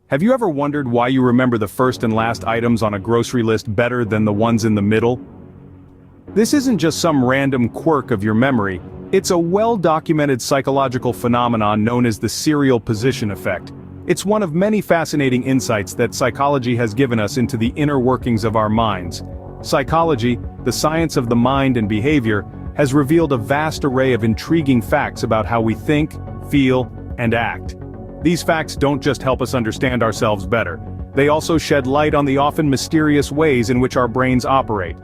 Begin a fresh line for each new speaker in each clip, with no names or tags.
Have you ever wondered why you remember the first and last items on a grocery list better than the ones in the middle? This isn't just some random quirk of your memory, it's a well-documented psychological phenomenon known as the serial position effect. It's one of many fascinating insights that psychology has given us into the inner workings of our minds. Psychology, the science of the mind and behavior, has revealed a vast array of intriguing facts about how we think, feel, and act. These facts don't just help us understand ourselves better, they also shed light on the often mysterious ways in which our brains operate.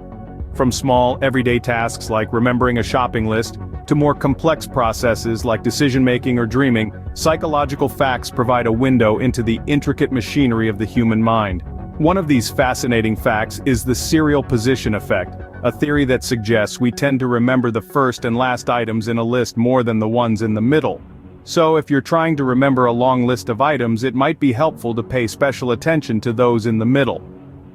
From small, everyday tasks like remembering a shopping list, to more complex processes like decision-making or dreaming, psychological facts provide a window into the intricate machinery of the human mind. One of these fascinating facts is the serial position effect, a theory that suggests we tend to remember the first and last items in a list more than the ones in the middle. So if you're trying to remember a long list of items, it might be helpful to pay special attention to those in the middle.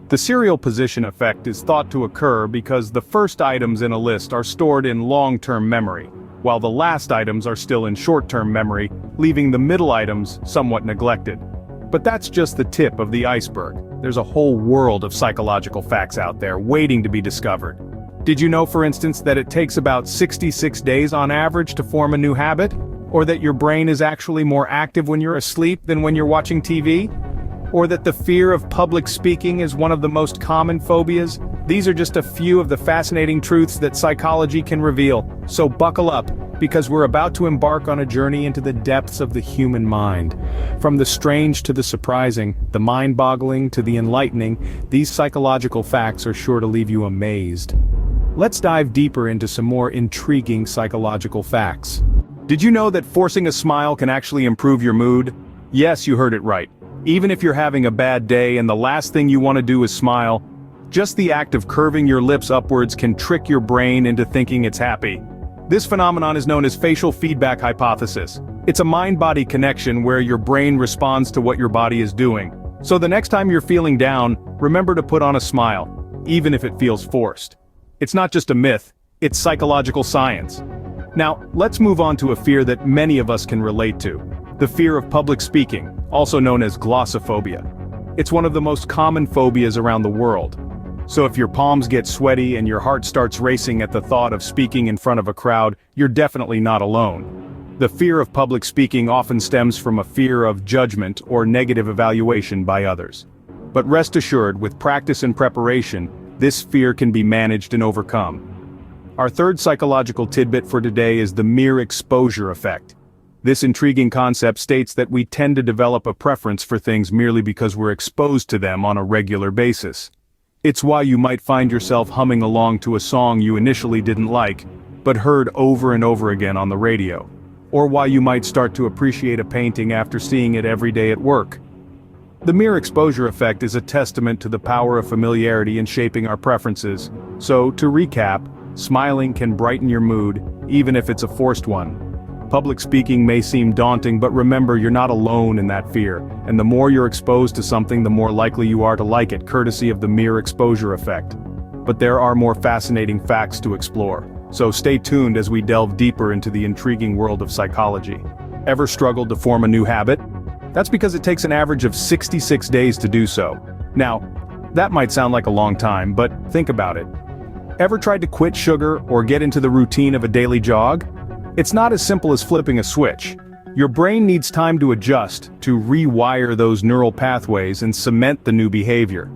The serial position effect is thought to occur because the first items in a list are stored in long-term memory, while the last items are still in short-term memory, leaving the middle items somewhat neglected. But that's just the tip of the iceberg. There's a whole world of psychological facts out there waiting to be discovered. Did you know, for instance, that it takes about 66 days on average to form a new habit? Or that your brain is actually more active when you're asleep than when you're watching TV? Or that the fear of public speaking is one of the most common phobias? These are just a few of the fascinating truths that psychology can reveal. So buckle up, because we're about to embark on a journey into the depths of the human mind. From the strange to the surprising, the mind-boggling to the enlightening, these psychological facts are sure to leave you amazed. Let's dive deeper into some more intriguing psychological facts. Did you know that forcing a smile can actually improve your mood? Yes, you heard it right. Even if you're having a bad day and the last thing you want to do is smile, just the act of curving your lips upwards can trick your brain into thinking it's happy. This phenomenon is known as facial feedback hypothesis. It's a mind-body connection where your brain responds to what your body is doing. So the next time you're feeling down, remember to put on a smile, even if it feels forced. It's not just a myth, it's psychological science. Now, let's move on to a fear that many of us can relate to. The fear of public speaking, also known as glossophobia. It's one of the most common phobias around the world. So if your palms get sweaty and your heart starts racing at the thought of speaking in front of a crowd, you're definitely not alone. The fear of public speaking often stems from a fear of judgment or negative evaluation by others. But rest assured, with practice and preparation, this fear can be managed and overcome. Our third psychological tidbit for today is the mere exposure effect. This intriguing concept states that we tend to develop a preference for things merely because we're exposed to them on a regular basis. It's why you might find yourself humming along to a song you initially didn't like, but heard over and over again on the radio. Or why you might start to appreciate a painting after seeing it every day at work. The mere exposure effect is a testament to the power of familiarity in shaping our preferences. So, to recap, smiling can brighten your mood, even if it's a forced one. Public speaking may seem daunting, but remember, you're not alone in that fear, and the more you're exposed to something, the more likely you are to like it, courtesy of the mere exposure effect. But there are more fascinating facts to explore, so stay tuned as we delve deeper into the intriguing world of psychology. Ever struggled to form a new habit? That's because it takes an average of 66 days to do so. Now, that might sound like a long time, but think about it. Ever tried to quit sugar or get into the routine of a daily jog? It's not as simple as flipping a switch. Your brain needs time to adjust, to rewire those neural pathways and cement the new behavior.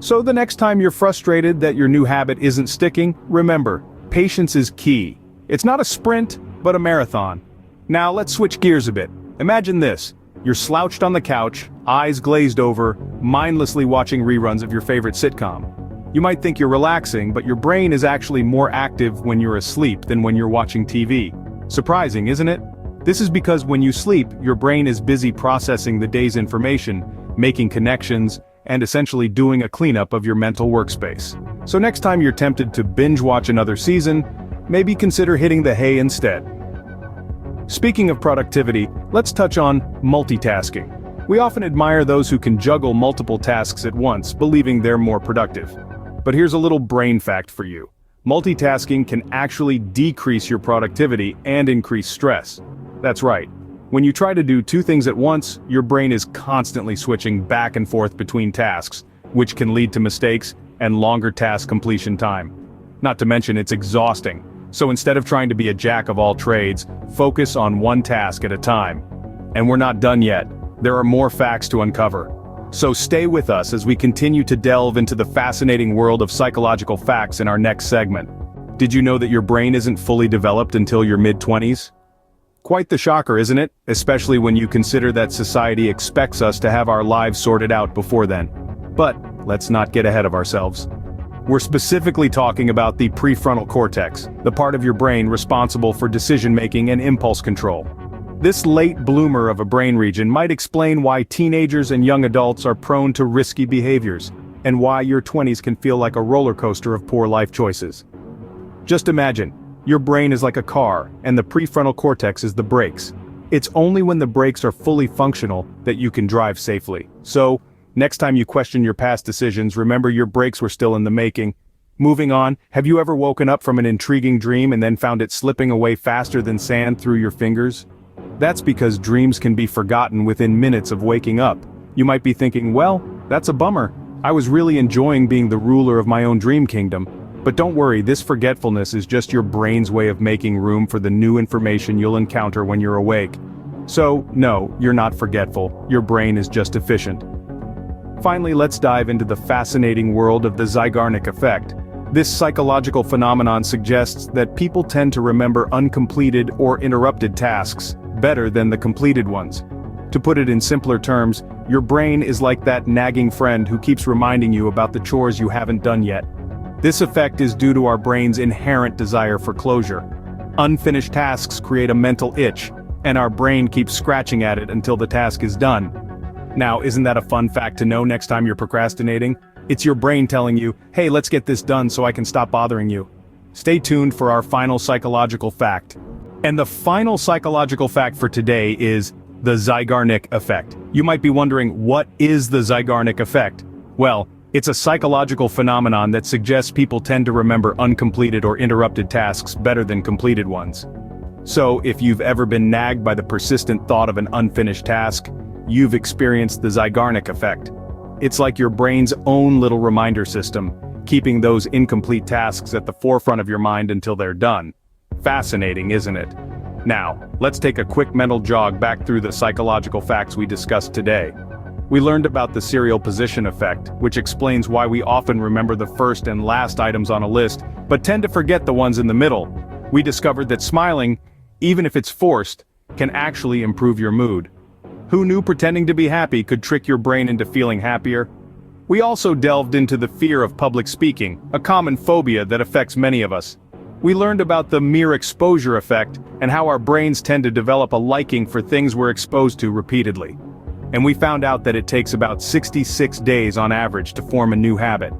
So the next time you're frustrated that your new habit isn't sticking, remember, patience is key. It's not a sprint, but a marathon. Now let's switch gears a bit. Imagine this. You're slouched on the couch, eyes glazed over, mindlessly watching reruns of your favorite sitcom. You might think you're relaxing, but your brain is actually more active when you're asleep than when you're watching TV. Surprising, isn't it? This is because when you sleep, your brain is busy processing the day's information, making connections, and essentially doing a cleanup of your mental workspace. So next time you're tempted to binge watch another season, maybe consider hitting the hay instead. Speaking of productivity, let's touch on multitasking. We often admire those who can juggle multiple tasks at once, believing they're more productive. But here's a little brain fact for you. Multitasking can actually decrease your productivity and increase stress. That's right. When you try to do two things at once, your brain is constantly switching back and forth between tasks, which can lead to mistakes and longer task completion time. Not to mention it's exhausting. So instead of trying to be a jack of all trades, focus on one task at a time. And we're not done yet. There are more facts to uncover. So stay with us as we continue to delve into the fascinating world of psychological facts in our next segment. Did you know that your brain isn't fully developed until your mid-20s? Quite the shocker, isn't it? Especially when you consider that society expects us to have our lives sorted out before then. But let's not get ahead of ourselves. We're specifically talking about the prefrontal cortex, the part of your brain responsible for decision-making and impulse control. This late bloomer of a brain region might explain why teenagers and young adults are prone to risky behaviors, and why your 20s can feel like a roller coaster of poor life choices. Just imagine, your brain is like a car, and the prefrontal cortex is the brakes. It's only when the brakes are fully functional that you can drive safely. So, next time you question your past decisions, remember your brakes were still in the making. Moving on, have you ever woken up from an intriguing dream and then found it slipping away faster than sand through your fingers? That's because dreams can be forgotten within minutes of waking up. You might be thinking, well, that's a bummer. I was really enjoying being the ruler of my own dream kingdom. But don't worry, this forgetfulness is just your brain's way of making room for the new information you'll encounter when you're awake. So, no, you're not forgetful, your brain is just efficient. Finally, let's dive into the fascinating world of the Zeigarnik effect. This psychological phenomenon suggests that people tend to remember uncompleted or interrupted tasks better than the completed ones. To put it in simpler terms, your brain is like that nagging friend who keeps reminding you about the chores you haven't done yet. This effect is due to our brain's inherent desire for closure. Unfinished tasks create a mental itch, and our brain keeps scratching at it until the task is done. Now, isn't that a fun fact to know next time you're procrastinating? It's your brain telling you, hey, let's get this done so I can stop bothering you. Stay tuned for our final psychological fact. And the final psychological fact for today is the Zeigarnik effect. You might be wondering, what is the Zeigarnik effect? Well, it's a psychological phenomenon that suggests people tend to remember uncompleted or interrupted tasks better than completed ones. So, if you've ever been nagged by the persistent thought of an unfinished task, you've experienced the Zeigarnik effect. It's like your brain's own little reminder system, keeping those incomplete tasks at the forefront of your mind until they're done. Fascinating, isn't it? Now, let's take a quick mental jog back through the psychological facts we discussed today. We learned about the serial position effect, which explains why we often remember the first and last items on a list, but tend to forget the ones in the middle. We discovered that smiling, even if it's forced, can actually improve your mood. Who knew pretending to be happy could trick your brain into feeling happier? We also delved into the fear of public speaking, a common phobia that affects many of us. We learned about the mere exposure effect and how our brains tend to develop a liking for things we're exposed to repeatedly. And we found out that it takes about 66 days on average to form a new habit.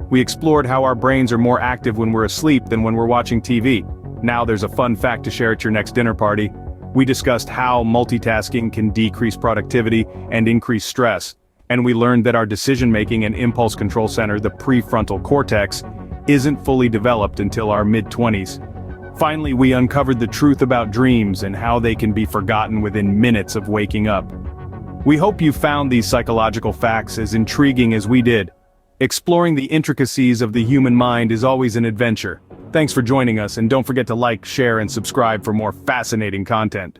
We explored how our brains are more active when we're asleep than when we're watching TV. Now there's a fun fact to share at your next dinner party. We discussed how multitasking can decrease productivity and increase stress. And we learned that our decision-making and impulse control center, the prefrontal cortex, isn't fully developed until our mid-20s. Finally, we uncovered the truth about dreams and how they can be forgotten within minutes of waking up. We hope you found these psychological facts as intriguing as we did. Exploring the intricacies of the human mind is always an adventure. Thanks for joining us, and don't forget to like, share, and subscribe for more fascinating content.